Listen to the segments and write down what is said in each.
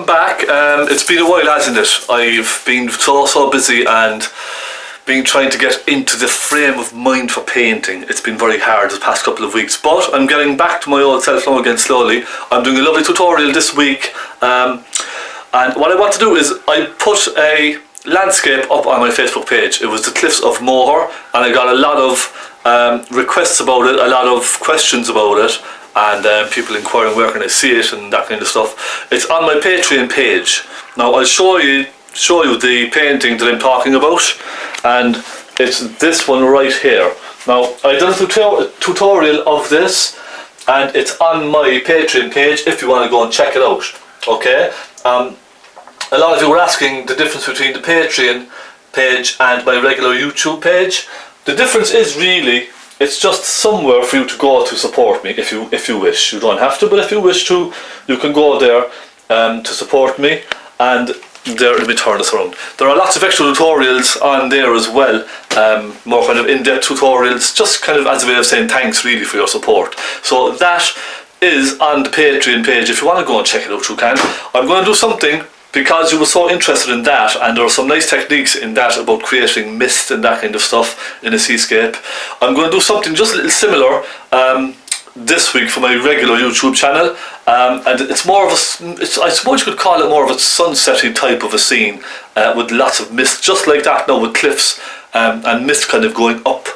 welcome back. It's been a while, hasn't it? I've been so busy and been trying to get into the frame of mind for painting. It's been very hard the past couple of weeks, but I'm getting back to my old self now again slowly. I'm doing a lovely tutorial this week, and what I want to do is I put a landscape up on my Facebook page. It was the Cliffs of Moher, and I got a lot of requests about it, a lot of questions about it, and people inquiring where can I see it and that kind of stuff. It's on my Patreon page. Now I'll show you the painting that I'm talking about, and it's this one right here. Now I done a tutorial of this, and it's on my Patreon page if you want to go and check it out. Okay. A lot of you were asking the difference between the Patreon page and my regular YouTube page. The difference is really, it's just somewhere for you to go to support me if you wish. You don't have to, but if you wish to, you can go there to support me. And there, let me turn this around. There are lots of extra tutorials on there as well, more kind of in-depth tutorials, just kind of as a way of saying thanks really for your support. So that is on the Patreon page. If you want to go and check it out, you can. I'm going to do something, because you were so interested in that, and there are some nice techniques in that about creating mist and that kind of stuff in a seascape. I'm going to do something just a little similar this week for my regular YouTube channel, and it's more of a, I suppose you could call it more of a sunsetty type of a scene with lots of mist, just like that now with cliffs and mist kind of going up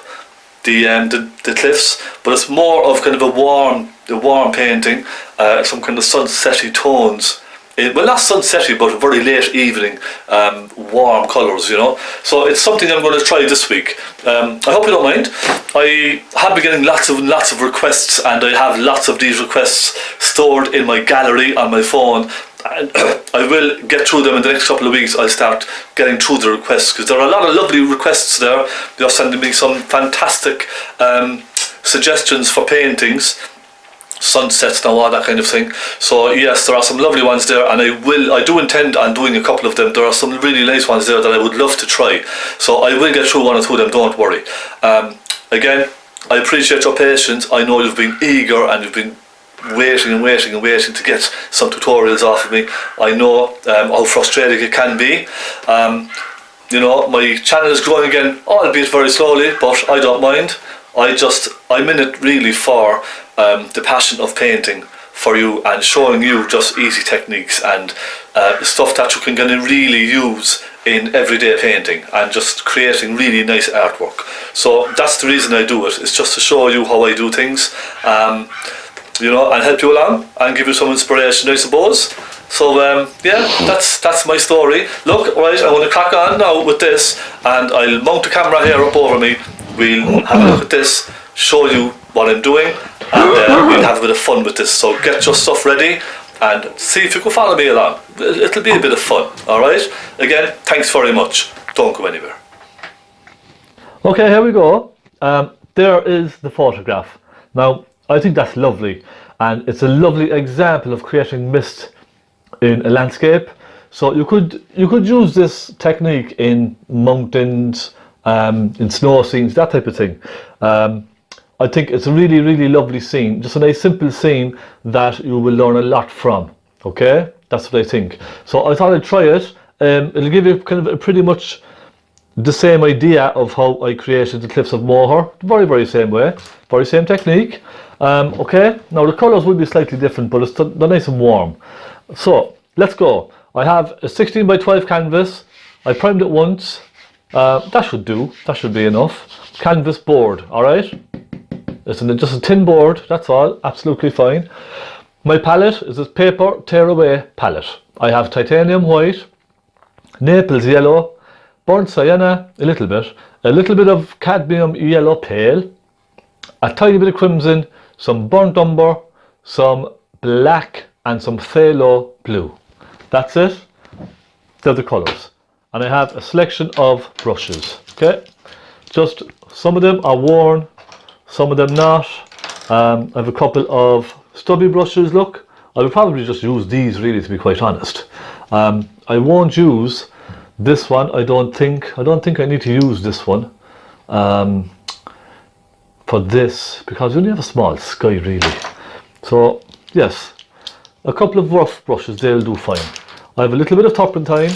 the cliffs, but it's more of kind of a warm painting, some kind of sunsetty tones. Well, not sunsetty, but very late evening, warm colours, you know. So it's something I'm going to try this week. I hope you don't mind. I have been getting lots of requests, and I have lots of these requests stored in my gallery on my phone. And I will get through them in the next couple of weeks. I'll start getting through the requests, because there are a lot of lovely requests there. They're sending me some fantastic suggestions for paintings, sunsets and all that kind of thing. So yes, there are some lovely ones there, and I do intend on doing a couple of them. There are some really nice ones there that I would love to try, so I will get through one or two of them, don't worry. Again, I appreciate your patience. I know you've been eager and you've been waiting to get some tutorials off of me. I know how frustrating it can be. You know, my channel is growing again, albeit very slowly, but I don't mind. I'm in it really for the passion of painting for you and showing you just easy techniques and stuff that you can really use in everyday painting and just creating really nice artwork. So that's the reason I do it. It's just to show you how I do things, you know, and help you along and give you some inspiration, I suppose. So yeah, that's my story. Look, right, I'm going to crack on now with this, and I'll mount the camera here up over me. We'll have a look at this, show you what I'm doing, and we'll have a bit of fun with this. So get your stuff ready and see if you can follow me along. It'll be a bit of fun, alright? Again, thanks very much. Don't go anywhere. Okay, here we go. There is the photograph. Now, I think that's lovely, and it's a lovely example of creating mist in a landscape. So you could use this technique in mountains, in snow scenes, that type of thing. I think it's a really lovely scene, just a nice simple scene that you will learn a lot from. Okay, that's what I think. So I thought I'd try it. It'll give you kind of pretty much the same idea of how I created the Cliffs of Moher, very same way, very same technique. Okay, now the colours will be slightly different, but they're nice and warm. So let's go. I have a 16 by 12 canvas. I primed it once. That should do. That should be enough. Canvas board. All right. It's just a tin board. That's all. Absolutely fine. My palette is this paper tearaway palette. I have titanium white, Naples yellow, burnt sienna a little bit of cadmium yellow pale, a tiny bit of crimson, some burnt umber, some black, and some phaylo blue. That's it. They're the colours. And I have a selection of brushes. Okay, just some of them are worn, some of them not. I have a couple of stubby brushes. Look, I will probably just use these really, to be quite honest. I won't use this one. I don't think I need to use this one for this, because we only have a small sky really. So yes, a couple of rough brushes, they'll do fine. I have a little bit of turpentine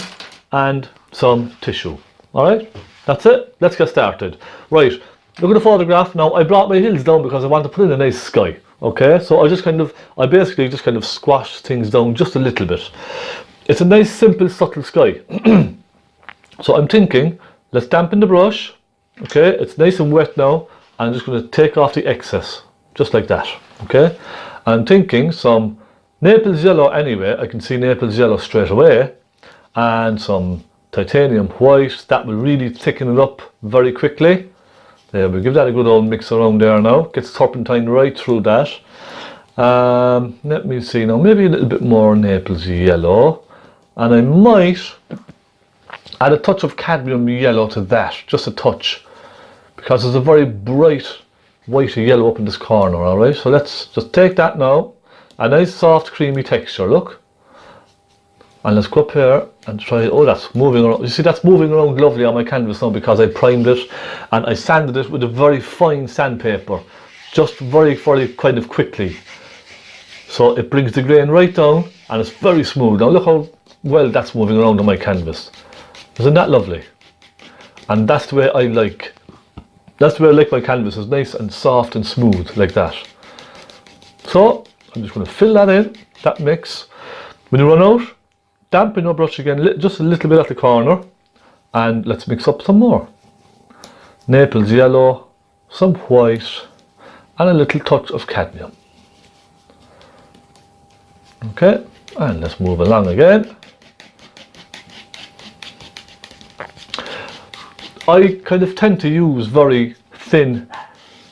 and some tissue. Alright, that's it. Let's get started. Right, look at the photograph. Now, I brought my hills down because I want to put in a nice sky. Okay, so I basically just kind of squash things down just a little bit. It's a nice, simple, subtle sky. So I'm thinking, let's dampen the brush. Okay, it's nice and wet now. I'm just going to take off the excess, just like that. Okay, I'm thinking some Naples yellow anyway. I can see Naples yellow straight away, and some titanium white. That will really thicken it up very quickly. There, we'll give that a good old mix around there now. Gets turpentine right through that. Let me see now, maybe a little bit more Naples yellow, and I might add a touch of cadmium yellow to that, just a touch, because there's a very bright white yellow up in this corner. Alright, so let's just take that now, a nice soft creamy texture, look, and let's go up here and try. Oh, that's moving around. You see, that's moving around lovely on my canvas now because I primed it and I sanded it with a very fine sandpaper, just very kind of quickly, so it brings the grain right down and it's very smooth. Now look how well that's moving around on my canvas. Isn't that lovely? And that's the way I like my canvas, is nice and soft and smooth like that. So I'm just going to fill that in, that mix. When you run out, dampen your brush again, just a little bit at the corner, and let's mix up some more. Naples yellow, some white, and a little touch of cadmium. Okay, and let's move along again. I kind of tend to use very thin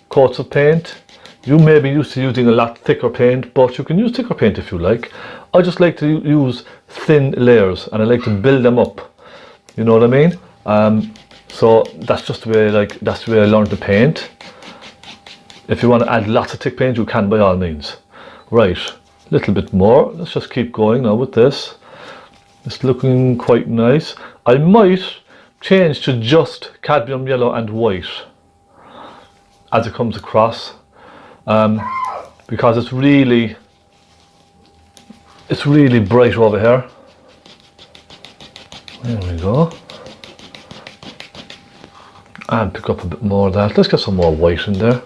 coats of paint. You may be used to using a lot thicker paint, but you can use thicker paint if you like. I just like to use thin layers, and I like to build them up. You know what I mean? So that's just the way that's the way I learned to paint. If you want to add lots of thick paint, you can by all means. Right, a little bit more. Let's just keep going now with this. It's looking quite nice. I might change to just cadmium yellow and white as it comes across, because it's really bright over here. There we go. And pick up a bit more of that. Let's get some more white in there.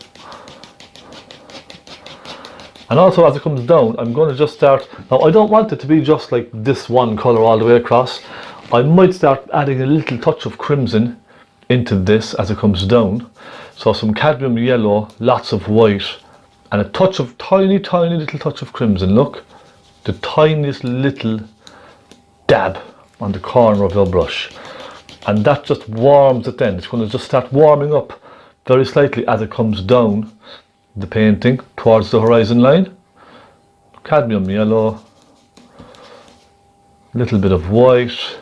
And also, as it comes down, I'm going to just start. Now, I don't want it to be just like this one colour all the way across. I might start adding a little touch of crimson into this as it comes down. So some cadmium yellow, lots of white, and a touch of tiny little touch of crimson. Look, the tiniest little dab on the corner of your brush, and that just warms it. Then it's going to just start warming up very slightly as it comes down the painting towards the horizon line. Cadmium yellow, little bit of white,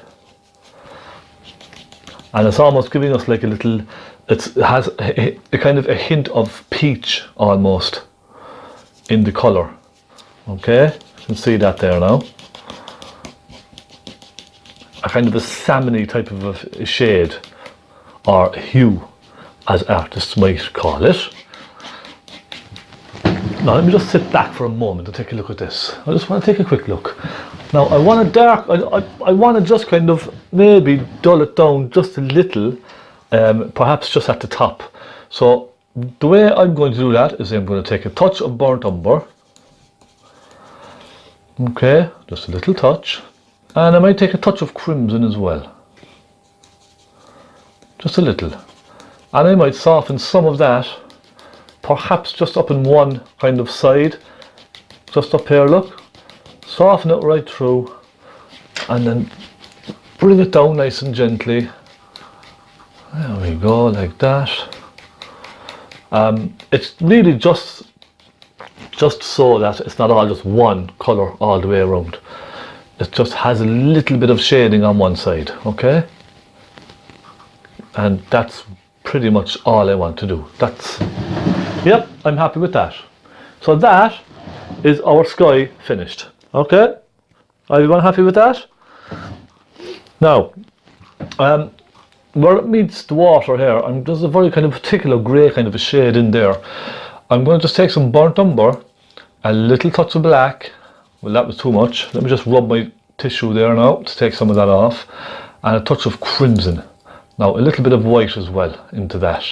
and it's almost giving us like a little, it has a kind of a hint of peach almost in the colour. Okay, you can see that there now. A kind of a salmony type of a shade, or hue as artists might call it. Now let me just sit back for a moment and take a look at this. I just want to take a quick look. Now I want to dark, I want to just kind of maybe dull it down just a little, perhaps just at the top. So the way I'm going to do that is I'm going to take a touch of burnt umber. Okay, just a little touch. And I might take a touch of crimson as well. Just a little. And I might soften some of that, perhaps just up in one kind of side. Just up here, look. Soften it right through. And then bring it down nice and gently. There we go, like that. It's really just so that it's not all just one colour all the way around. It just has a little bit of shading on one side, okay? And that's pretty much all I want to do. Yep, I'm happy with that. So that is our sky finished, okay? Are everyone happy with that? Now, where it meets the water here, there's a very kind of particular grey kind of a shade in there. I'm going to just take some burnt umber, a little touch of black. Well, that was too much. Let me just rub my tissue there now to take some of that off, and a touch of crimson. Now a little bit of white as well into that.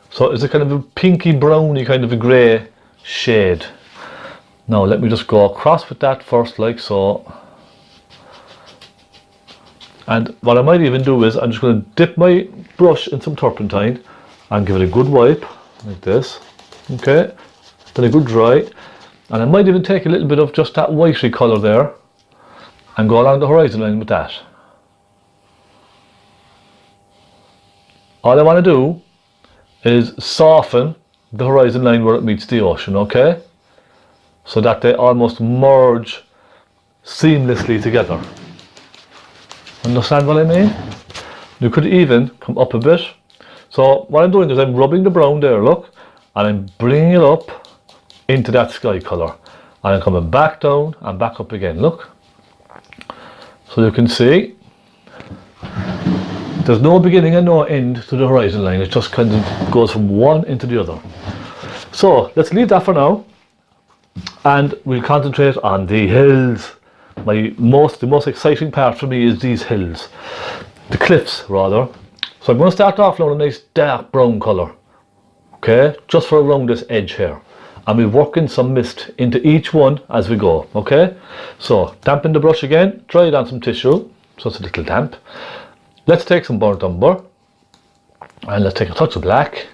So it's a kind of a pinky browny kind of a grey shade. Now let me just go across with that first, like so. And what I might even do is I'm just going to dip my brush in some turpentine and give it a good wipe like this. Okay, then a good dry, and I might even take a little bit of just that whitey colour there and go along the horizon line with that. All I want to do is soften the horizon line where it meets the ocean, okay? So that they almost merge seamlessly together. Understand what I mean? You could even come up a bit. So what I'm doing is I'm rubbing the brown there, look, and I'm bringing it up into that sky colour. And I'm coming back down and back up again, look. So you can see there's no beginning and no end to the horizon line. It just kind of goes from one into the other. So let's leave that for now, and we'll concentrate on the hills. The most exciting part for me is these hills, the cliffs rather. So I'm going to start off now with a nice dark brown colour, okay, just for around this edge here, and we'll work in some mist into each one as we go, okay? So dampen the brush again, dry it on some tissue so it's a little damp. Let's take some burnt umber, and let's take a touch of black,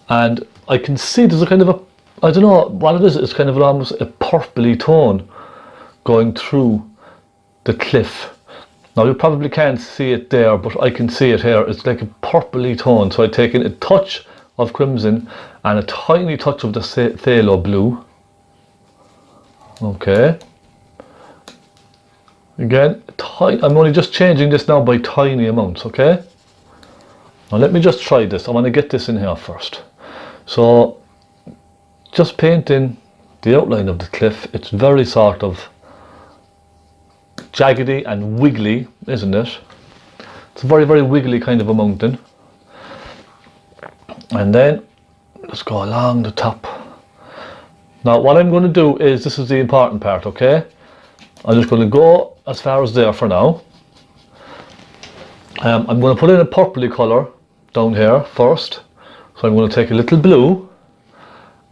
and I can see there's a kind of a, I don't know what it is, it's kind of almost a purpley tone going through the cliff. Now you probably can't see it there, but I can see it here. It's like a purpley tone, so I've taken a touch of crimson and a tiny touch of the phaylo blue. Okay. Again, I'm only just changing this now by tiny amounts, okay? Now let me just try this. I want to get this in here first. So, just painting the outline of the cliff. It's very sort of jaggedy and wiggly, isn't it? It's a very, very wiggly kind of a mountain. And then, let's go along the top. Now what I'm going to do is, this is the important part, okay? I'm just going to go as far as there for now. I'm going to put in a purpley colour down here first. So I'm going to take a little blue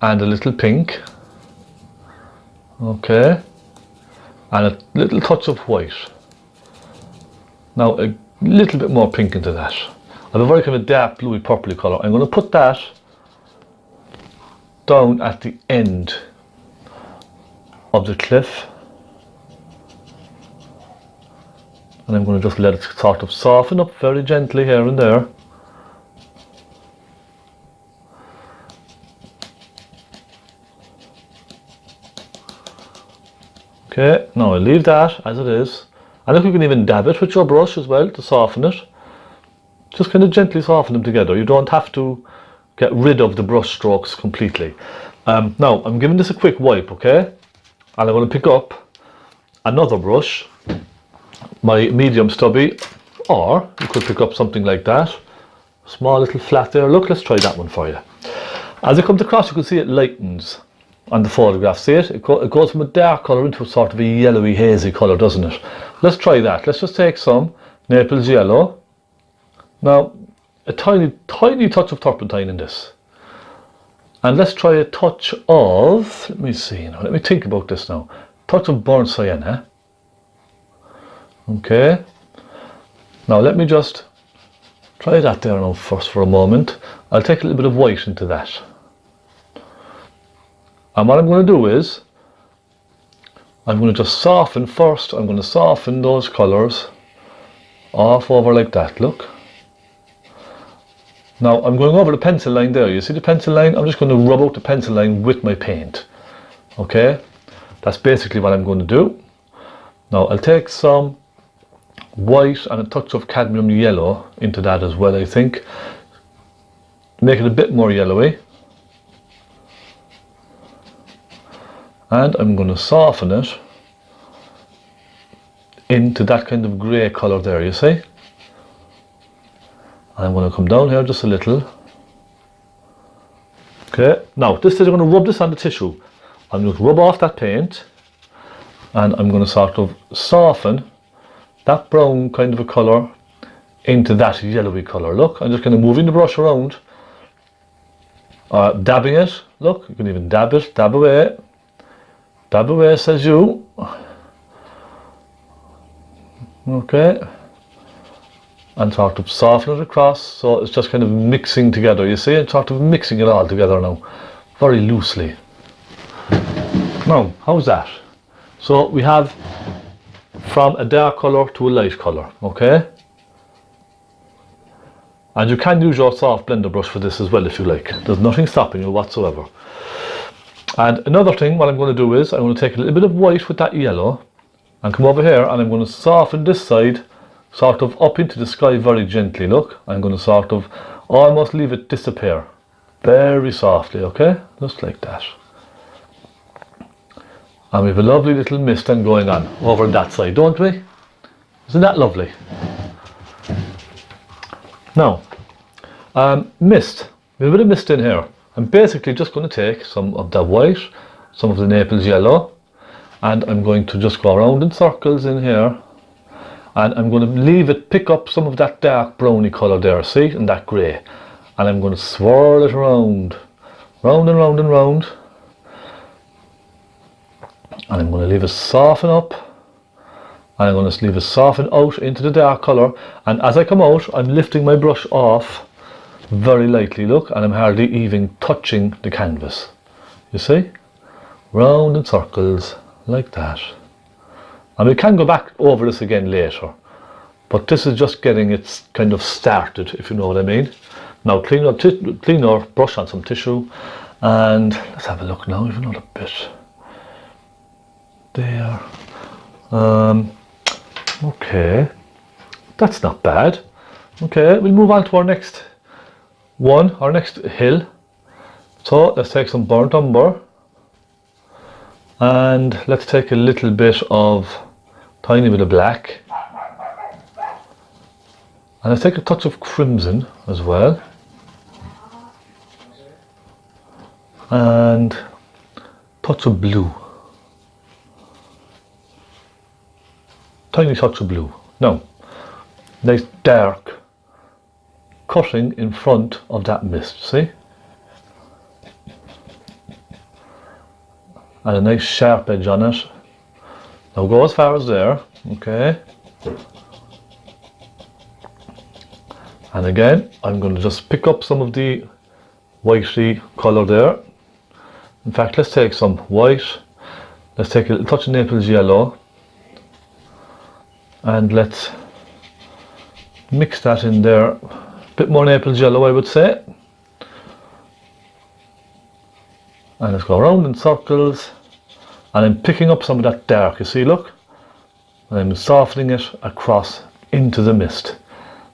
and a little pink. Okay. And a little touch of white. Now a little bit more pink into that. I have a very kind of dark bluey purpley colour. I'm going to put that down at the end of the cliff. And I'm going to just let it sort of soften up very gently here and there. Okay, now I'll leave that as it is. And look, you can even dab it with your brush as well to soften it. Just kind of gently soften them together. You don't have to get rid of the brush strokes completely. Now, I'm giving this a quick wipe, okay? And I'm going to pick up another brush, my medium stubby, or you could pick up something like that. Small little flat there. Look, let's try that one for you. As it comes across, you can see it lightens on the photograph. See it? It goes from a dark colour into a sort of a yellowy, hazy colour, doesn't it? Let's try that. Let's just take some Naples yellow. Now, a tiny, tiny touch of turpentine in this. And let's try a touch of, let me see now, let me think about this now. Touch of burnt sienna. Okay. Now let me just try that there now first for a moment. I'll take a little bit of white into that. And what I'm going to do is, I'm going to just soften first. I'm going to soften those colours off over like that, look. Now I'm going over the pencil line there. You see the pencil line? I'm just going to rub out the pencil line with my paint. Okay? That's basically what I'm going to do. Now I'll take some white and a touch of cadmium yellow into that as well, I think. Make it a bit more yellowy. And I'm going to soften it into that kind of grey colour there, you see. I'm going to come down here just a little. Okay, now this is, I'm going to rub this on the tissue. I'm going to rub off that paint, and I'm going to sort of soften that brown kind of a colour into that yellowy colour. Look, I'm just kind of moving the brush around, dabbing it. Look, you can even dab it, dab away, says you. Okay, and sort of soften it across, so it's just kind of mixing together, you see, and sort of mixing it all together now, very loosely. Now, how's that? So we have from a dark colour to a light colour, okay? And you can use your soft blender brush for this as well if you like. There's nothing stopping you whatsoever. And another thing, what I'm going to do is, I'm going to take a little bit of white with that yellow and come over here, and I'm going to soften this side sort of up into the sky very gently. Look, I'm going to sort of almost leave it disappear very softly, okay? Just like that. And we have a lovely little mist then going on over that side, don't we? Isn't that lovely? Now, mist. We have a bit of mist in here. I'm basically just going to take some of the white, some of the Naples yellow, and I'm going to just go around in circles in here, and I'm going to leave it pick up some of that dark browny colour there, see, and that grey, and I'm going to swirl it around, round and round and round, and I'm going to leave it soften up, and I'm going to leave it soften out into the dark colour, and as I come out I'm lifting my brush off very lightly, look, and I'm hardly even touching the canvas, you see, round in circles like that. And we can go back over this again later, but this is just getting it kind of started, if you know what I mean. Now clean our brush on some tissue, and let's have a look now, even another bit there. Okay, that's not bad. Okay, we'll move on to our next one, our next hill. So let's take some burnt umber, and let's take a little bit of, tiny bit of black, and let's take a touch of crimson as well, and touch of blue, tiny touch of blue. Now, nice dark cutting in front of that mist, see? And a nice sharp edge on it. Now go as far as there, okay? And again, I'm going to just pick up some of the whitey colour there. In fact, let's take some white, let's take a little touch of Naples yellow, and let's mix that in there. A bit more Naples yellow, I would say. And let's go around in circles, and I'm picking up some of that dark, you see, look, and I'm softening it across into the mist.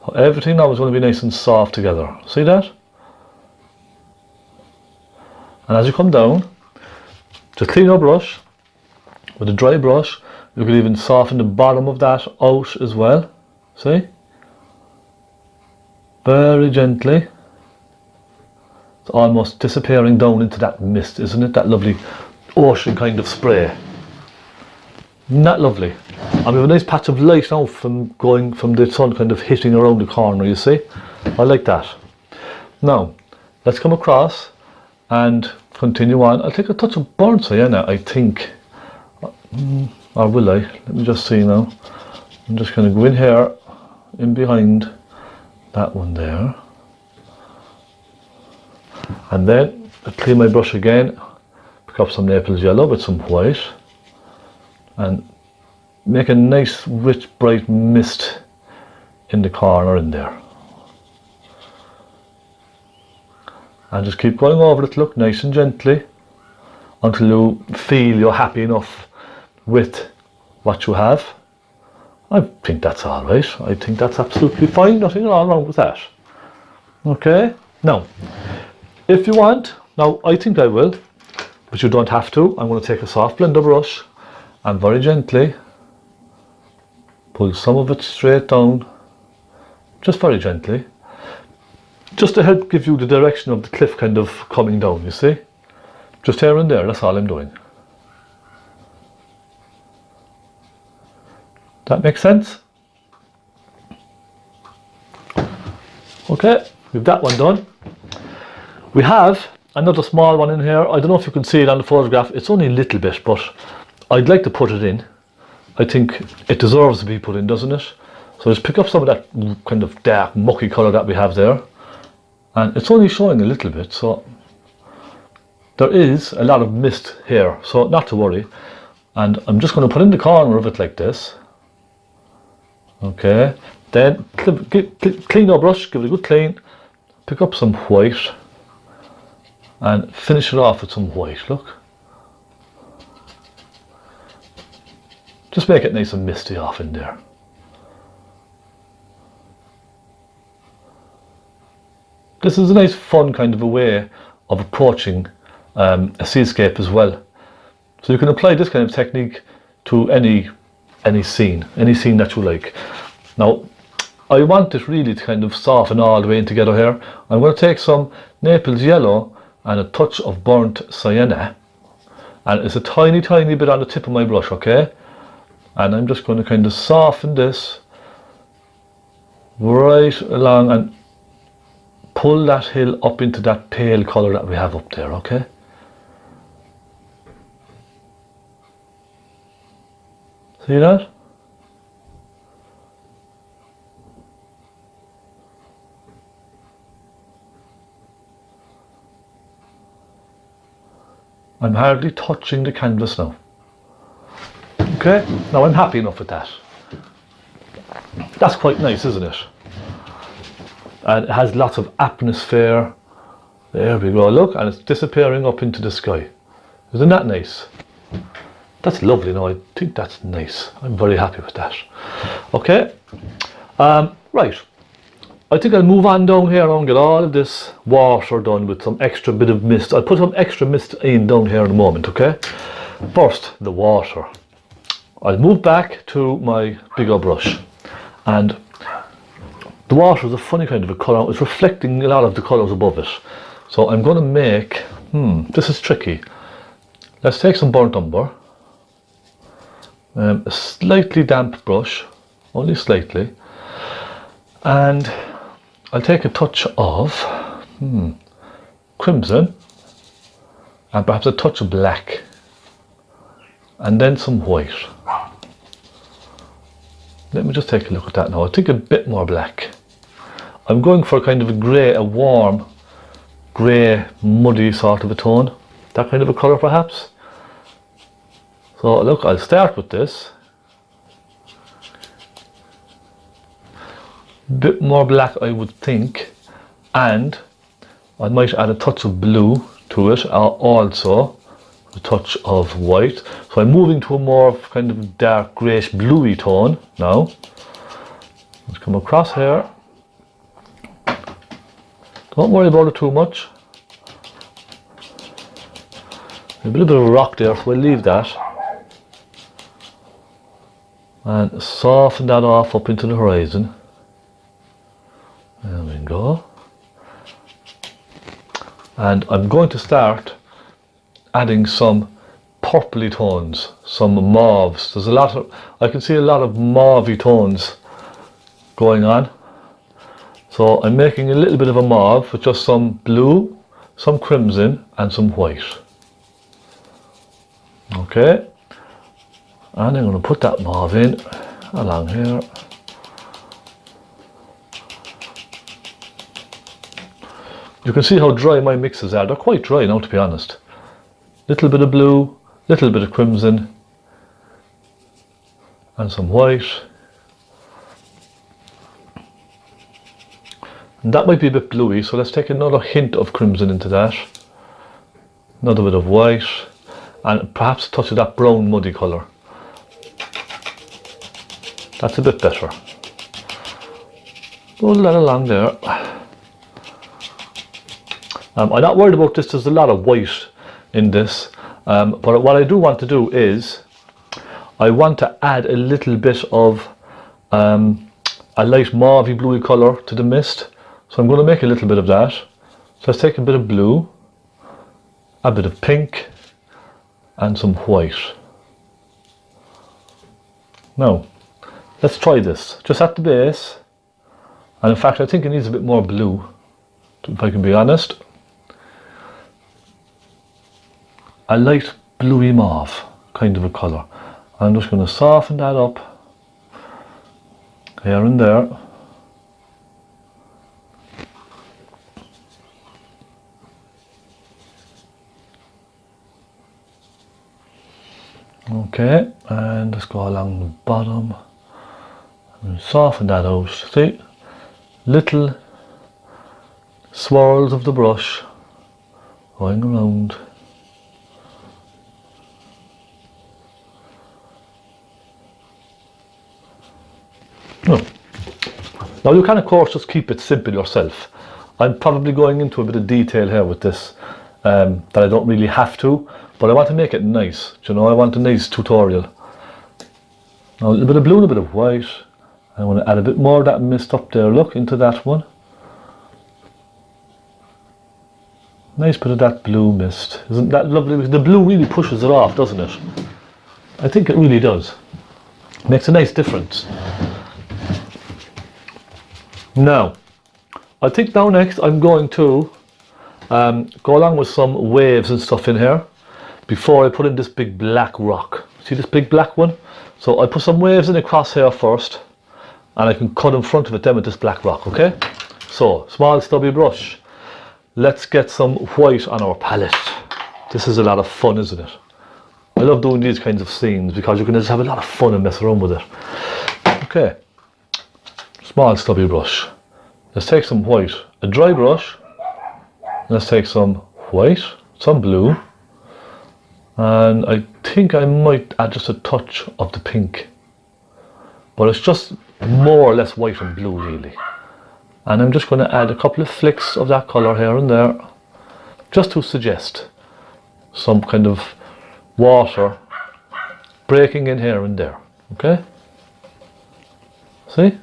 So everything now is going to be nice and soft together, see that? And as you come down, just clean your brush with a dry brush. You can even soften the bottom of that out as well, see? Very gently. It's almost disappearing down into that mist, isn't it? That lovely ocean kind of spray. Isn't that lovely? And we have a nice patch of light now from going from the sun kind of hitting around the corner, you see? I like that. Now, let's come across and continue on. I'll take a touch of burnt sienna, I think. Or will I? Let me just see now. I'm just going to go in here, in behind that one there. And then I clean my brush again, pick up some Naples yellow with some white, and make a nice rich bright mist in the corner in there. And just keep going over it, look, nice and gently, until you feel you're happy enough with what you have. I think that's alright. I think that's absolutely fine, nothing wrong with that. Okay, now if you want, now I think I will, but you don't have to. I'm going to take a soft blender brush and very gently pull some of it straight down, just very gently, just to help give you the direction of the cliff kind of coming down, you see? Just here and there, that's all I'm doing. That makes sense? Okay, we've that one done. We have another small one in here. I don't know if you can see it on the photograph. It's only a little bit, but I'd like to put it in. I think it deserves to be put in, doesn't it? So just pick up some of that kind of dark, mucky colour that we have there. And it's only showing a little bit, so there is a lot of mist here, so not to worry. And I'm just going to put in the corner of it like this. Okay, then clean our brush, give it a good clean, pick up some white and finish it off with some white, look. Just make it nice and misty off in there. This is a nice fun kind of a way of approaching a seascape as well. So you can apply this kind of technique to any scene that you like. Now, I want it really to kind of soften all the way in together here. I'm going to take some Naples yellow and a touch of burnt sienna, and it's a tiny bit on the tip of my brush, okay? And I'm just going to kind of soften this right along and pull that hill up into that pale colour that we have up there, okay? See that? I'm hardly touching the canvas now. Okay, now I'm happy enough with that. That's quite nice, isn't it? And it has lots of atmosphere. There we go, look, and it's disappearing up into the sky. Isn't that nice? That's lovely. Now I think that's nice. I'm very happy with that. Okay, right. I think I'll move on down here and get all of this water done with some extra bit of mist. I'll put some extra mist in down here in a moment, okay? First, the water. I'll move back to my bigger brush, and the water is a funny kind of a colour. It's reflecting a lot of the colours above it. So I'm going to make, this is tricky. Let's take some burnt umber, a slightly damp brush, only slightly, and I'll take a touch of crimson and perhaps a touch of black, and then some white. Let me just take a look at that now. I'll take a bit more black. I'm going for kind of a grey, a warm grey, muddy sort of a tone. That kind of a colour perhaps. So look, I'll start with this. Bit more black I would think, and I might add a touch of blue to it, also a touch of white. So I'm moving to a more kind of dark greyish bluey tone now. Let's come across here. Don't worry about it too much. A little bit of a rock there, so we'll leave that. And soften that off up into the horizon. There we go. And I'm going to start adding some purpley tones, some mauves. There's a lot of, I can see a lot of mauvey tones going on. So I'm making a little bit of a mauve with just some blue, some crimson and some white. Okay. And I'm going to put that mauve in along here. You can see how dry my mixes are. They're quite dry now, to be honest. Little bit of blue, little bit of crimson, and some white. And that might be a bit bluey, so let's take another hint of crimson into that. Another bit of white, and perhaps a touch of that brown muddy colour. That's a bit better. Pull that along there. I'm not worried about this. There's a lot of white in this, but what I do want to do is I want to add a little bit of a light mauvey bluey colour to the mist. So I'm going to make a little bit of that. So let's take a bit of blue, a bit of pink and some white. Now Let's try this, just at the base. And in fact, I think it needs a bit more blue, if I can be honest. A light bluey mauve kind of a colour. I'm just going to soften that up here and there. Okay, and let's go along the bottom and soften that out. See, little swirls of the brush going around. Now you can of course just keep it simple yourself. I'm probably going into a bit of detail here with this that I don't really have to, but I want to make it nice. Do you know, I want a nice tutorial. Now a little bit of blue and a bit of white. I want to add a bit more of that mist up there, look, into that one. Nice bit of that blue mist. Isn't that lovely? The blue really pushes it off, doesn't it? I think it really does. Makes a nice difference. Now, I think now next I'm going to go along with some waves and stuff in here before I put in this big black rock. See this big black one? So I put some waves in across here first, and I can cut in front of it then with this black rock, okay? So, small stubby brush. Let's get some white on our palette. This is a lot of fun, isn't it? I love doing these kinds of scenes because you can just have a lot of fun and mess around with it. Okay. Small stubby brush. Let's take some white, a dry brush. Let's take some white, some blue, and I think I might add just a touch of the pink, but it's just more or less white and blue really. And I'm just going to add a couple of flicks of that colour here and there, just to suggest some kind of water breaking in here and there, okay? See?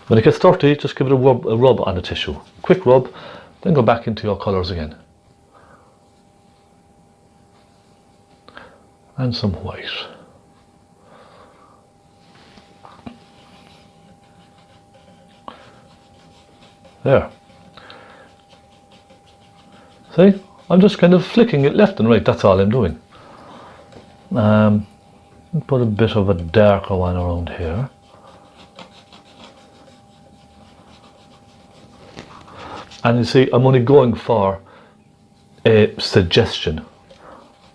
When it gets dirty, just give it a rub on the tissue. Quick rub, then go back into your colours again. And some white. There. See? I'm just kind of flicking it left and right, that's all I'm doing. Put a bit of a darker one around here. And you see, I'm only going for a suggestion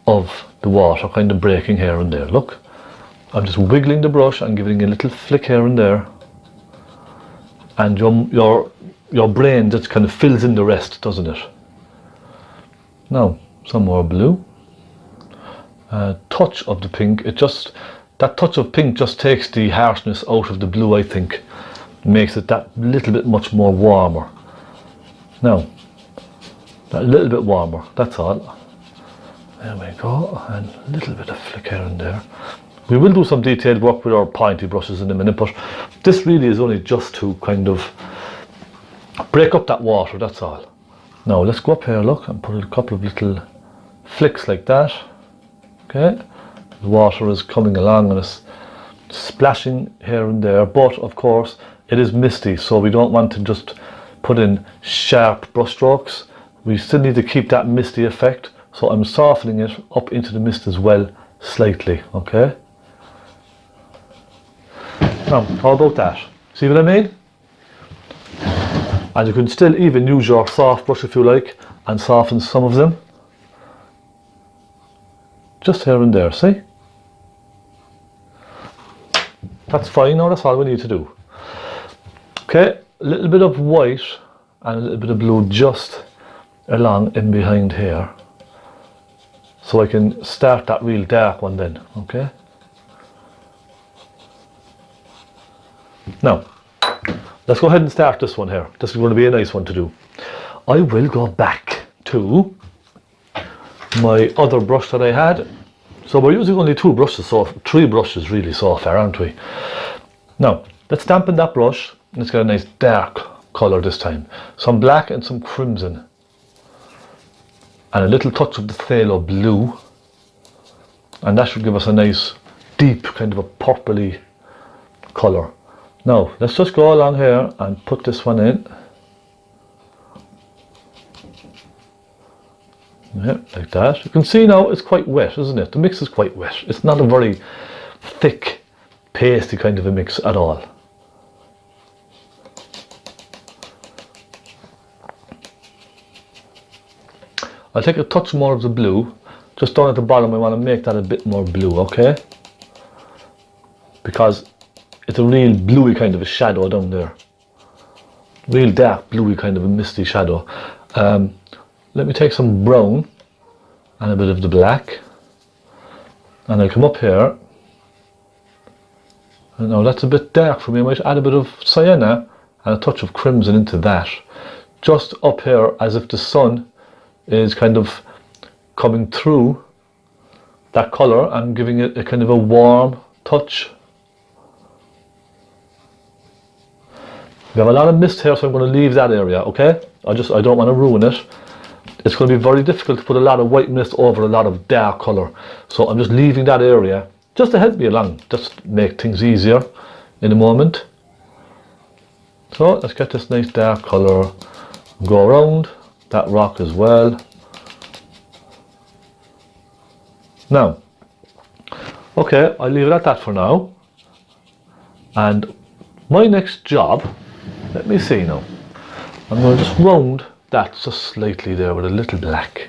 of the water kind of breaking here and there. Look, I'm just wiggling the brush and giving a little flick here and there. And your brain just kind of fills in the rest, doesn't it? Now, some more blue. A touch of the pink. That touch of pink just takes the harshness out of the blue, I think. Makes it that little bit much more warmer. Now, a little bit warmer, that's all. There we go, and a little bit of flick here and there. We will do some detailed work with our pointy brushes in a minute, but this really is only just to kind of break up that water, that's all. Now let's go up here, look, and put a couple of little flicks like that. Okay, the water is coming along and it's splashing here and there, but of course it is misty, so we don't want to just put in sharp brush strokes. We still need to keep that misty effect, so I'm softening it up into the mist as well, slightly, okay? Now, how about that? See what I mean? And you can still even use your soft brush if you like, and soften some of them. Just here and there, see? That's fine now, that's all we need to do. Okay, a little bit of white and a little bit of blue just along in behind here, so I can start that real dark one then, okay? Now, let's go ahead and start this one here. This is going to be a nice one to do. I will go back to my other brush that I had. So we're using only three brushes really so far, aren't we? Now, let's dampen that brush. Let's get a nice dark colour this time. Some black and some crimson. And a little touch of the phthalo blue. And that should give us a nice deep kind of a purpley colour. Now let's just go along here and put this one in. Yeah, like that. You can see now it's quite wet, isn't it? The mix is quite wet. It's not a very thick, pasty kind of a mix at all. I'll take a touch more of the blue. Just down at the bottom I want to make that a bit more blue, okay? Because it's a real bluey kind of a shadow down there. Real dark bluey kind of a misty shadow. Let me take some brown and a bit of the black, and I'll come up here, and now that's a bit dark for me. I might add a bit of sienna and a touch of crimson into that, just up here, as if the sun is kind of coming through that colour and giving it a kind of a warm touch. We have a lot of mist here, so I'm going to leave that area, okay? I don't want to ruin it. It's going to be very difficult to put a lot of white mist over a lot of dark colour. So I'm just leaving that area just to help me along, just make things easier in a moment. So let's get this nice dark colour, go around that rock as well. Now, okay, I'll leave it at that for now. And my next job, let me see now, I'm going to just round that just slightly there with a little black.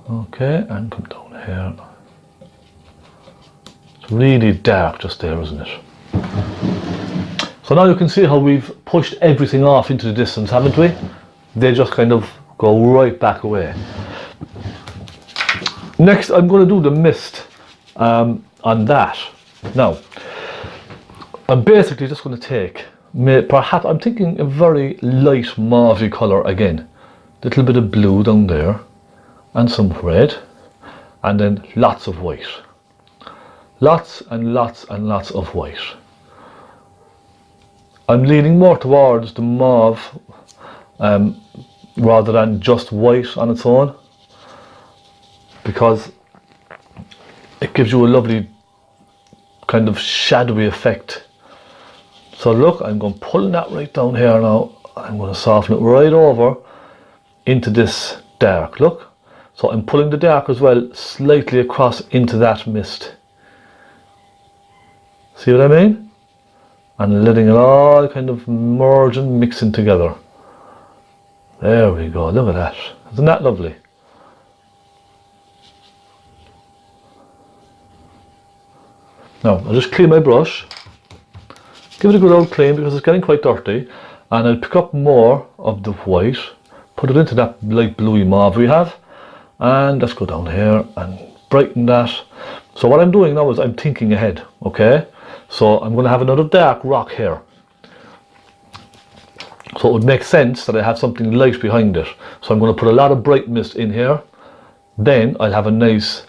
Okay, and come down here. It's really dark just there, isn't it? So now you can see how we've pushed everything off into the distance, haven't we? They just kind of go right back away. Next, I'm going to do the mist on that. Now, I'm basically just going to take, perhaps I'm thinking a very light mauvey colour again. Little bit of blue down there, and some red, and then lots of white. Lots and lots and lots of white. I'm leaning more towards the mauve rather than just white on its own, because it gives you a lovely kind of shadowy effect. So look, I'm going to pull that right down here now. I'm going to soften it right over into this dark, look. So I'm pulling the dark as well slightly across into that mist. See what I mean? And letting it all kind of merge and mix in together. There we go, look at that. Isn't that lovely? Now, I'll just clean my brush. Give it a good old clean because it's getting quite dirty, and I'll pick up more of the white, put it into that light bluey mauve we have, and let's go down here and brighten that. So what I'm doing now is I'm thinking ahead, okay? So I'm going to have another dark rock here. So it would make sense that I have something light behind it. So I'm going to put a lot of bright mist in here, then I'll have a nice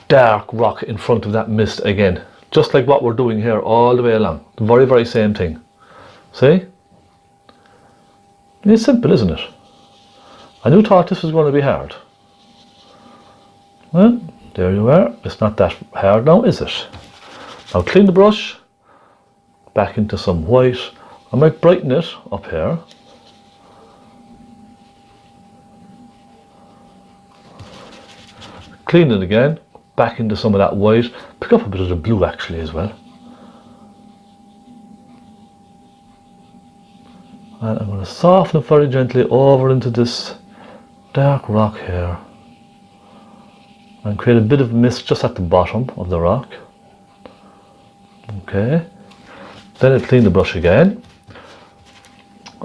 dark rock in front of that mist again. Just like what we're doing here all the way along. The very, very same thing. See? It's simple, isn't it? And who thought this was going to be hard? Well, there you are. It's not that hard now, is it? Now clean the brush. Back into some white. I might brighten it up here. Clean it again. Back into some of that white. Pick up a bit of the blue actually as well. And I'm going to soften it very gently over into this dark rock here. And create a bit of mist just at the bottom of the rock. Okay. Then I'll clean the brush again.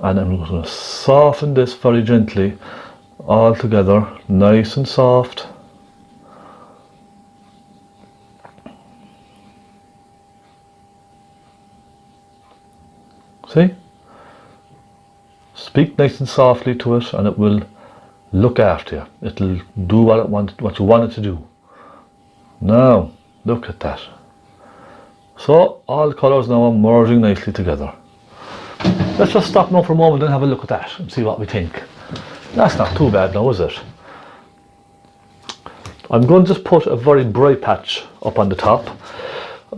And I'm going to soften this very gently all together, nice and soft. See? Speak nice and softly to it and it will look after you. It'll do what you want it to do. Now, look at that. So, all the colours now are merging nicely together. Let's just stop now for a moment and have a look at that and see what we think. That's not too bad now, is it? I'm going to just put a very bright patch up on the top.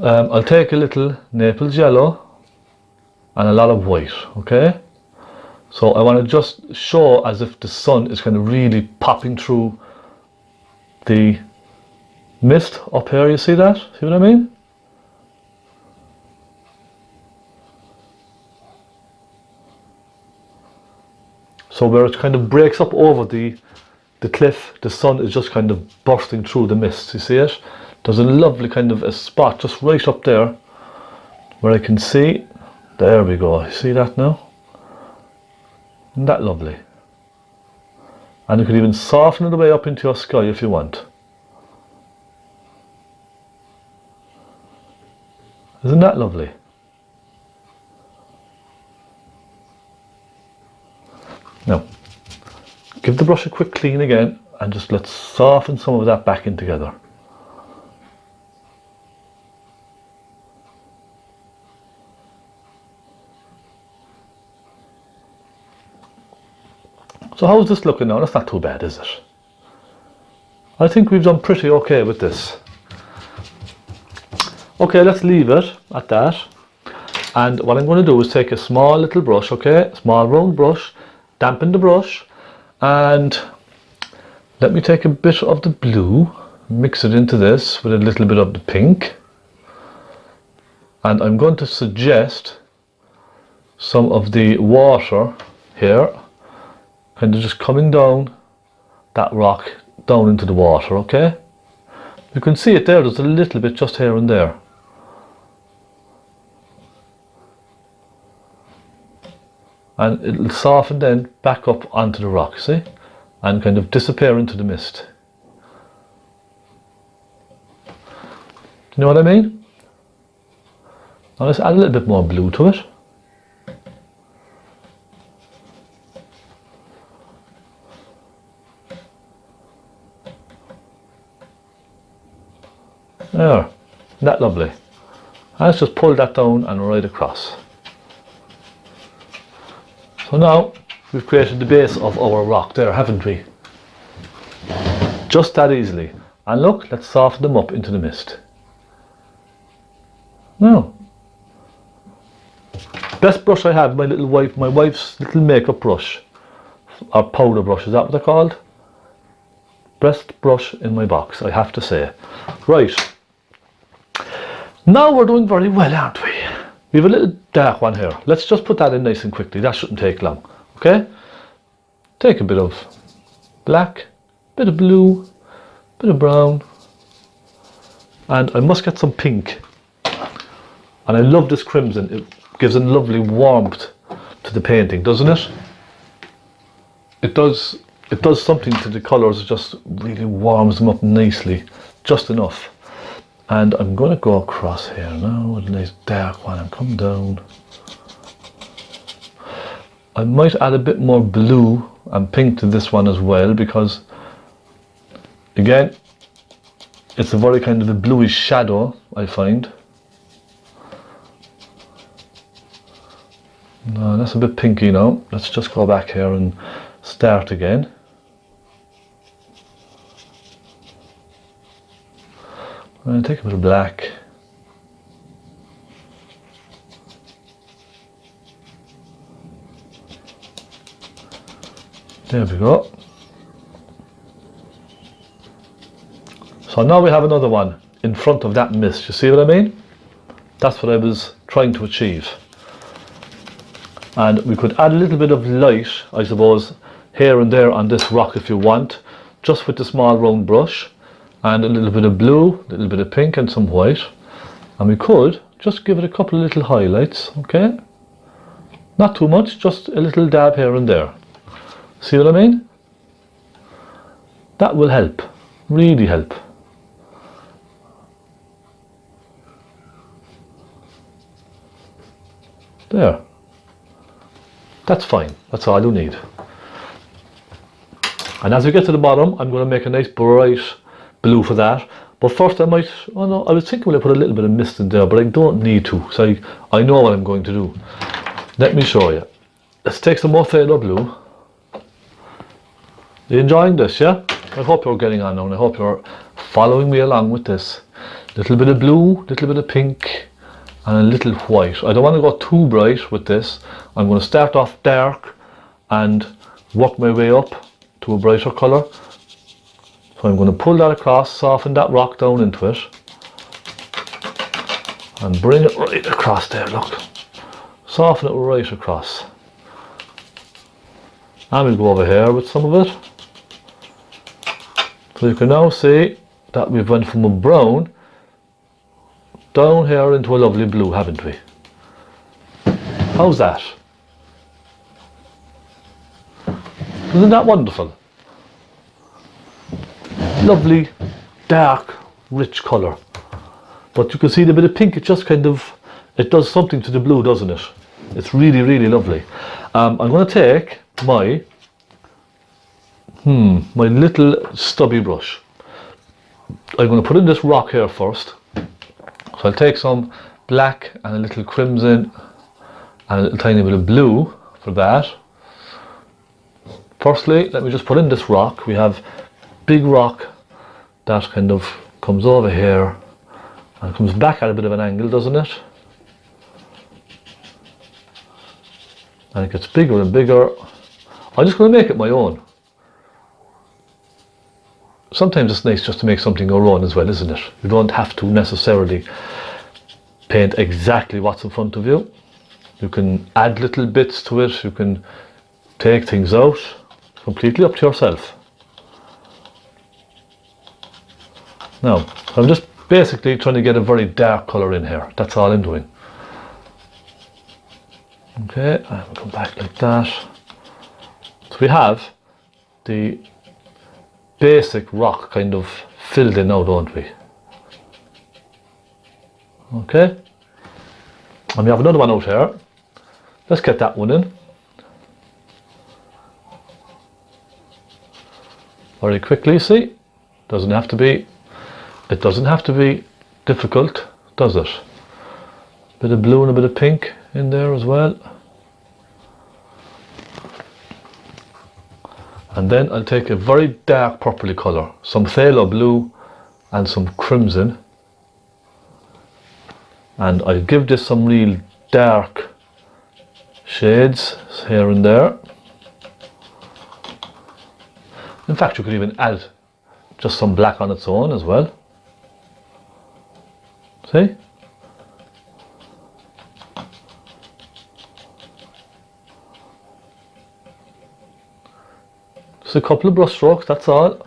I'll take a little Naples yellow and a lot of white, okay? So I want to just show as if the sun is kind of really popping through the mist up here, you see that? See what I mean? So where it kind of breaks up over the cliff, the sun is just kind of bursting through the mist, you see it? There's a lovely kind of a spot just right up there where I can see, there we go, you see that now? Isn't that lovely? And you can even soften it away up into your sky if you want. Isn't that lovely? Now, give the brush a quick clean again and just let's soften some of that back in together. So how's this looking now? That's not too bad, is it? I think we've done pretty okay with this. Okay, let's leave it at that. And what I'm going to do is take a small little brush, okay? Small round brush, dampen the brush, and let me take a bit of the blue, mix it into this with a little bit of the pink. And I'm going to suggest some of the water here, kind of just coming down that rock, down into the water, okay? You can see it there, there's a little bit just here and there. And it'll soften then back up onto the rock, see? And kind of disappear into the mist. Do you know what I mean? Now let's add a little bit more blue to it. There, isn't that lovely? And let's just pull that down and right across. So now we've created the base of our rock there, haven't we? Just that easily. And look, let's soften them up into the mist. Now, best brush I have, my wife's little makeup brush, or powder brush, is that what they're called? Best brush in my box, I have to say. Right. Now we're doing very well, aren't we? We have a little dark one here. Let's just put that in nice and quickly. That shouldn't take long. Okay? Take a bit of black, bit of blue, bit of brown, and I must get some pink. And I love this crimson. It gives a lovely warmth to the painting, doesn't it? It does something to the colours. It just really warms them up nicely, just enough. And I'm going to go across here now with a nice dark one and come down. I might add a bit more blue and pink to this one as well, because again, it's a very kind of a bluish shadow, I find. No, that's a bit pinky now. Let's just go back here and start again. And take a bit of black. There we go. So now we have another one in front of that mist. You see what I mean? That's what I was trying to achieve. And we could add a little bit of light, I suppose, here and there on this rock if you want, just with the small round brush. And a little bit of blue, a little bit of pink and some white. And we could just give it a couple of little highlights, okay? Not too much, just a little dab here and there. See what I mean? That will help, really help. There. That's fine, that's all you need. And as we get to the bottom, I'm going to make a nice bright blue for that. But first I might, oh no, I was thinking we'll put a little bit of mist in there, but I don't need to, so I know what I'm going to do. Let me show you. Let's take some more phaylo blue Are you enjoying this, yeah? I hope you're getting on now, and I hope you're following me along with this. Little bit of blue, little bit of pink, and a little white. I don't want to go too bright with this. I'm going to start off dark and work my way up to a brighter colour. So I'm going to pull that across, soften that rock down into it, and bring it right across there, look. Soften it right across. And we'll go over here with some of it. So you can now see that we've went from a brown down here into a lovely blue, haven't we? How's that? Isn't that wonderful? Lovely, dark, rich colour. But you can see the bit of pink, it just kind of, it does something to the blue, doesn't it? It's really, really lovely. I'm going to take my little stubby brush. I'm going to put in this rock here first. So I'll take some black and a little crimson and a little tiny bit of blue for that. Firstly, let me just put in this rock. We have big rock that kind of comes over here and comes back at a bit of an angle, doesn't it? And it gets bigger and bigger. I'm just going to make it my own. Sometimes it's nice just to make something your own as well, isn't it? You don't have to necessarily paint exactly what's in front of you. You can add little bits to it, you can take things out. Completely up to yourself. Now, I'm just basically trying to get a very dark colour in here. That's all I'm doing. Okay, I'll come back like that. So we have the basic rock kind of filled in now, don't we? Okay. And we have another one out here. Let's get that one in. Very quickly, see? It doesn't have to be difficult, does it? Bit of blue and a bit of pink in there as well. And then I'll take a very dark purpley colour, some phaylo blue and some crimson. And I'll give this some real dark shades here and there. In fact, you could even add just some black on its own as well. See? Just a couple of brush strokes, that's all.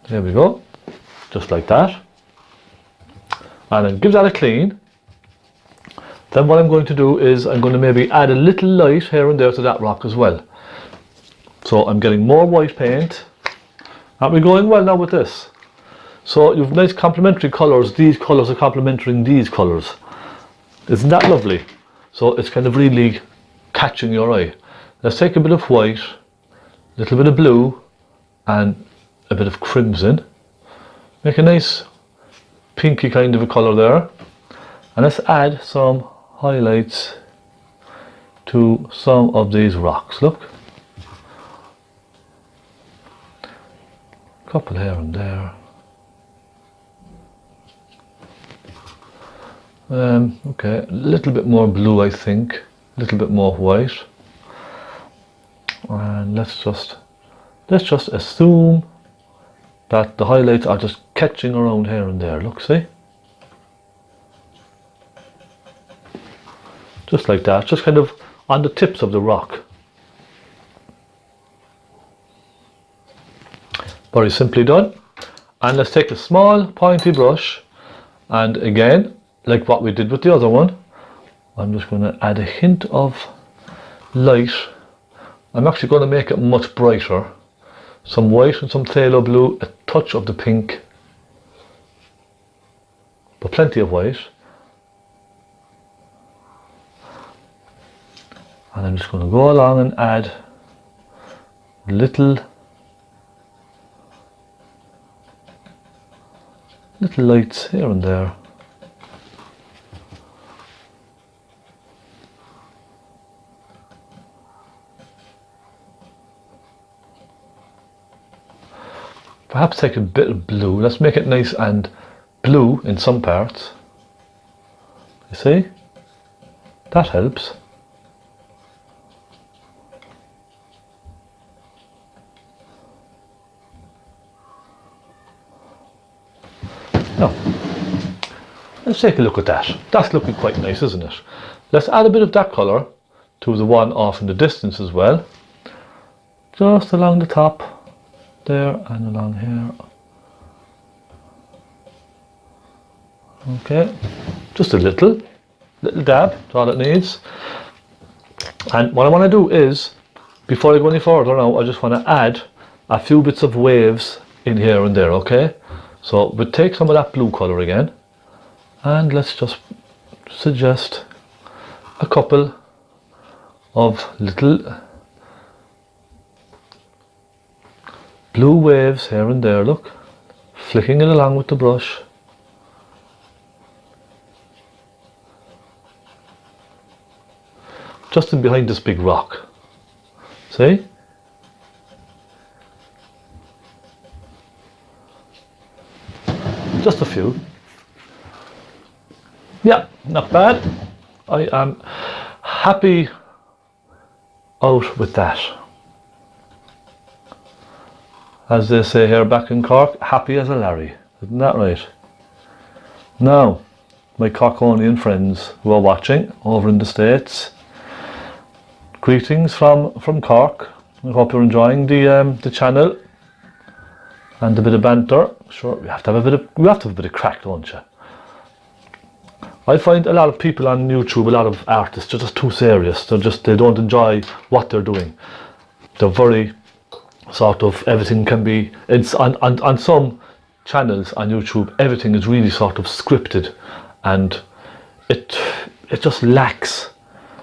There we go. Just like that. And then give that a clean. Then what I'm going to do is I'm going to maybe add a little light here and there to that rock as well. So I'm getting more white paint. Aren't we going well now with this? So you've nice complementary colours. These colours are complementing these colours. Isn't that lovely? So it's kind of really catching your eye. Let's take a bit of white, a little bit of blue and a bit of crimson. Make a nice pinky kind of a colour there. And let's add some highlights to some of these rocks. Look. A couple here and there. Okay, a little bit more blue I think, a little bit more white. And let's just assume that the highlights are just catching around here and there. Look, see? Just like that, just kind of on the tips of the rock. Very simply done. And let's take a small pointy brush, and again, like what we did with the other one, I'm just going to add a hint of light. I'm actually going to make it much brighter. Some white and some phthalo blue, a touch of the pink, but plenty of white. And I'm just going to go along and add little lights here and there. Perhaps take a bit of blue. Let's make it nice and blue in some parts. You see? That helps. Now, let's take a look at that. That's looking quite nice, isn't it? Let's add a bit of that colour to the one off in the distance as well. Just along the top there and along here. Okay, just a little dab, that's all it needs. And what I want to do is, before I go any further now, I just want to add a few bits of waves in here and there, okay? So we'll take some of that blue colour again, and let's just suggest a couple of little blue waves here and there, look, flicking it along with the brush. Just in behind this big rock. See? Just a few. Yeah, not bad. I am happy out with that. As they say here back in Cork, happy as a Larry. Isn't that right? Now, my Corkonian friends who are watching over in the States, greetings from Cork. I hope you're enjoying the channel and a bit of banter. Sure, we have to have a bit of crack, don't you? I find a lot of people on YouTube, a lot of artists, are just too serious. They don't enjoy what they're doing. They're very sort of, everything can be, it's on some channels on YouTube, everything is really sort of scripted, and it just lacks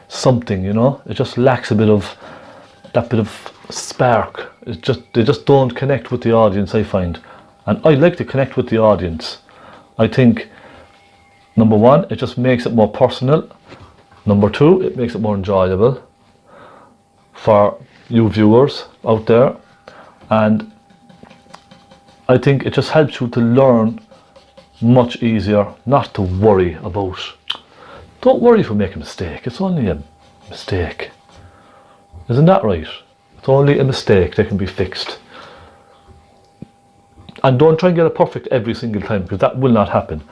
something, you know. It just lacks a bit of that bit of spark. They just don't connect with the audience, I find. And I like to connect with the audience. I think, number one, it just makes it more personal. Number two, it makes it more enjoyable for you viewers out there. And I think it just helps you to learn much easier, not to worry about. Don't worry if you make a mistake. It's only a mistake. Isn't that right? It's only a mistake. They can be fixed. And don't try and get it perfect every single time, because that will not happen.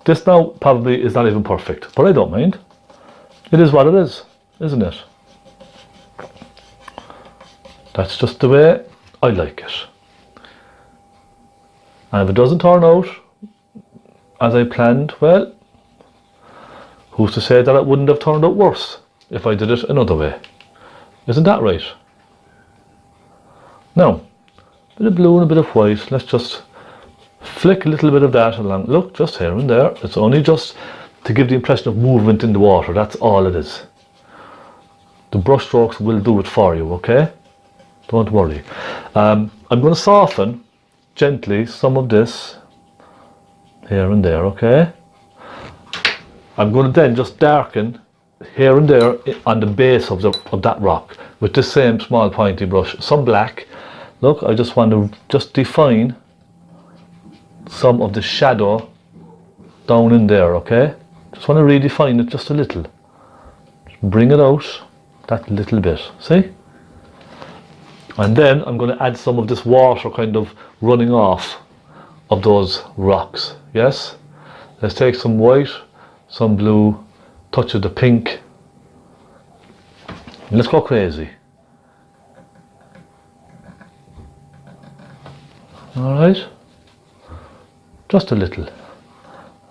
This now probably is not even perfect, but I don't mind. It is what it is, isn't it? That's just the way I like it. And if it doesn't turn out as I planned, well, who's to say that it wouldn't have turned out worse if I did it another way? Isn't that right? Now, a bit of blue and a bit of white. Let's just flick a little bit of that along. Look, just here and there. It's only just to give the impression of movement in the water. That's all it is. The brush strokes will do it for you, okay? Don't worry. I'm going to soften gently some of this here and there, okay? I'm going to then just darken here and there on the base of that rock with this same small pointy brush, some black. Look, I just want to just define some of the shadow down in there, okay? Just want to redefine it just a little. Just bring it out that little bit, see? And then I'm going to add some of this water kind of running off of those rocks, yes? Let's take some white, some blue, touch of the pink. Let's go crazy. Alright? Just a little.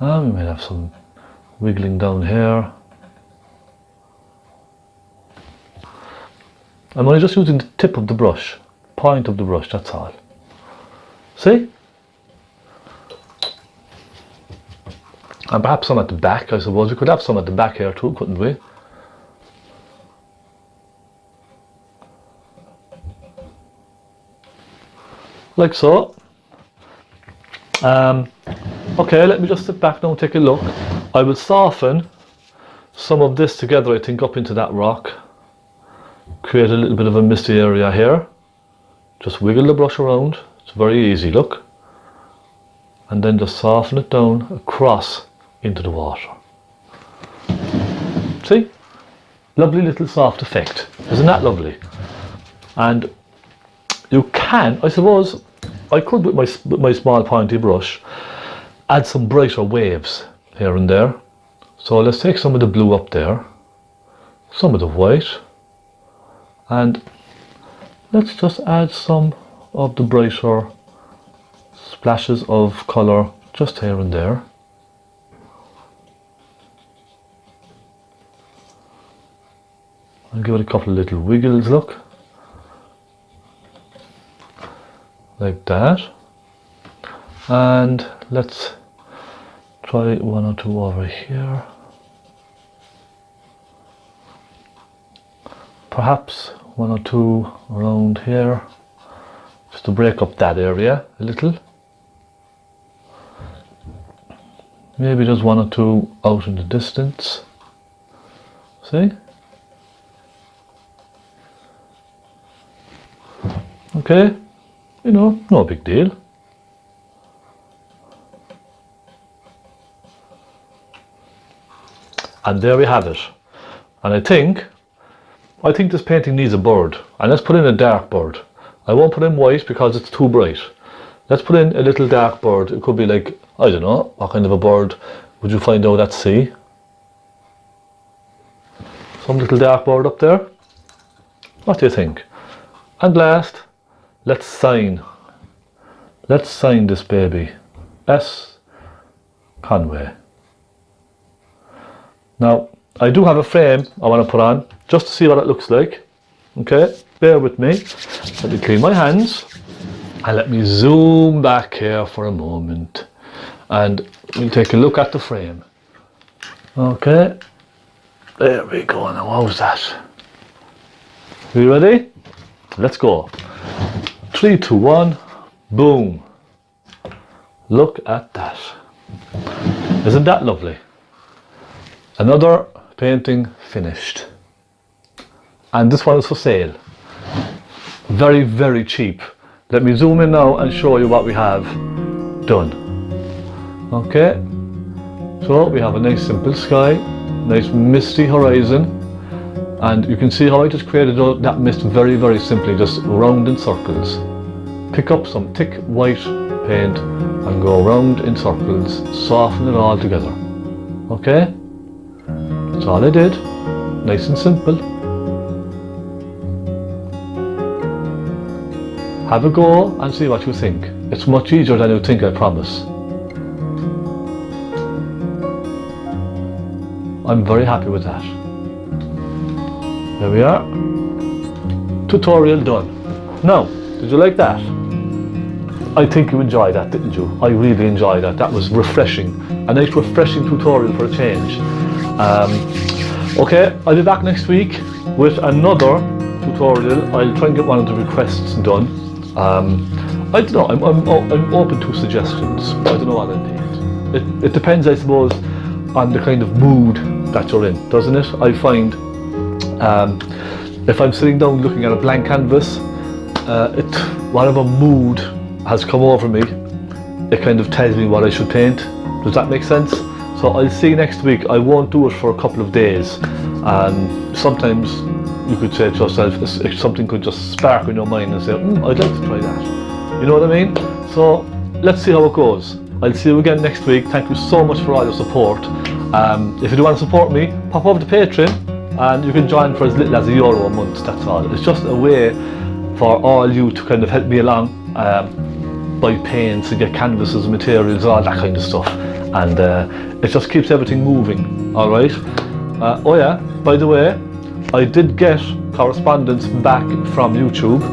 We may have some wiggling down here. I'm only just using the tip of the brush, point of the brush, that's all. See? And perhaps some at the back, I suppose. We could have some at the back here too, couldn't we? Like so. Okay, let me just sit back now and take a look. I will soften some of this together, I think, up into that rock. Create a little bit of a misty area here. Just wiggle the brush around It's very easy, look. And then just soften it down across into the water. See? Lovely little soft effect. Isn't that lovely? And you can, I suppose, I could with my small pointy brush add some brighter waves here and there. So let's take some of the blue up there, some of the white, and let's just add some of the brighter splashes of colour just here and there. I'll give it a couple of little wiggles, look. Like that. And let's try one or two over here. Perhaps one or two around here, just to break up that area a little. Maybe there's one or two out in the distance. See? Okay, you know, no big deal. And there we have it. And I think this painting needs a bird. And let's put in a dark bird. I won't put in white because it's too bright. Let's put in a little dark bird. It could be like, I don't know, what kind of a bird would you find out at sea? Some little dark bird up there. What do you think? And last, let's sign. Let's sign this baby. S. Conway. Now, I do have a frame I want to put on just to see what it looks like. Okay, bear with me. Let me clean my hands and let me zoom back here for a moment and we'll take a look at the frame. Okay, there we go. Now, how's that? Are you ready? Let's go. 3, 2, 1, boom. Look at that. Isn't that lovely? Another painting finished. And this one is for sale. Very, very cheap. Let me zoom in now and show you what we have done. Okay. So we have a nice simple sky, nice misty horizon. And you can see how I just created that mist very, very simply, just round in circles. Pick up some thick white paint and go round in circles, soften it all together. Okay? That's all I did. Nice and simple. Have a go and see what you think. It's much easier than you think, I promise. I'm very happy with that. There we are. Tutorial done. Now, did you like that? I think you enjoyed that, didn't you? I really enjoyed that. That was refreshing. A nice refreshing tutorial for a change. Okay, I'll be back next week with another tutorial. I'll try and get one of the requests done. I don't know, I'm open to suggestions. I don't know what I'll paint. It depends, I suppose, on the kind of mood that you're in, doesn't it? I find if I'm sitting down looking at a blank canvas, whatever mood has come over me, it kind of tells me what I should paint. Does that make sense? So I'll see you next week. I won't do it for a couple of days. Sometimes you could say to yourself, if something could just spark in your mind and say, I'd like to try that. You know what I mean? So let's see how it goes. I'll see you again next week. Thank you so much for all your support. If you do want to support me, pop over to Patreon and you can join for as little as €1 a month, that's all. It's just a way for all you to kind of help me along, buy paints and get canvases, materials, all that kind of stuff. And it just keeps everything moving, alright? Oh yeah, by the way, I did get correspondence back from YouTube.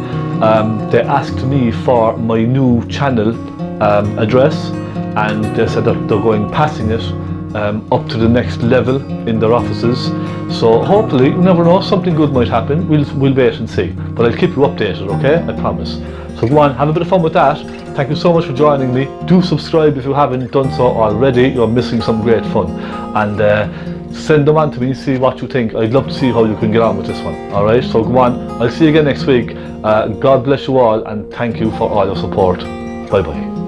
They asked me for my new channel address, and they said that they're passing it up to the next level in their offices. So hopefully, you never know, something good might happen. We'll wait and see. But I'll keep you updated, okay? I promise. So go on, have a bit of fun with that. Thank you so much for joining me. Do subscribe if you haven't done so already. You're missing some great fun. And Send them on to me, see what you think. I'd love to see how you can get on with this one. Alright, so go on. I'll see you again next week. God bless you all, and thank you for all your support. Bye bye.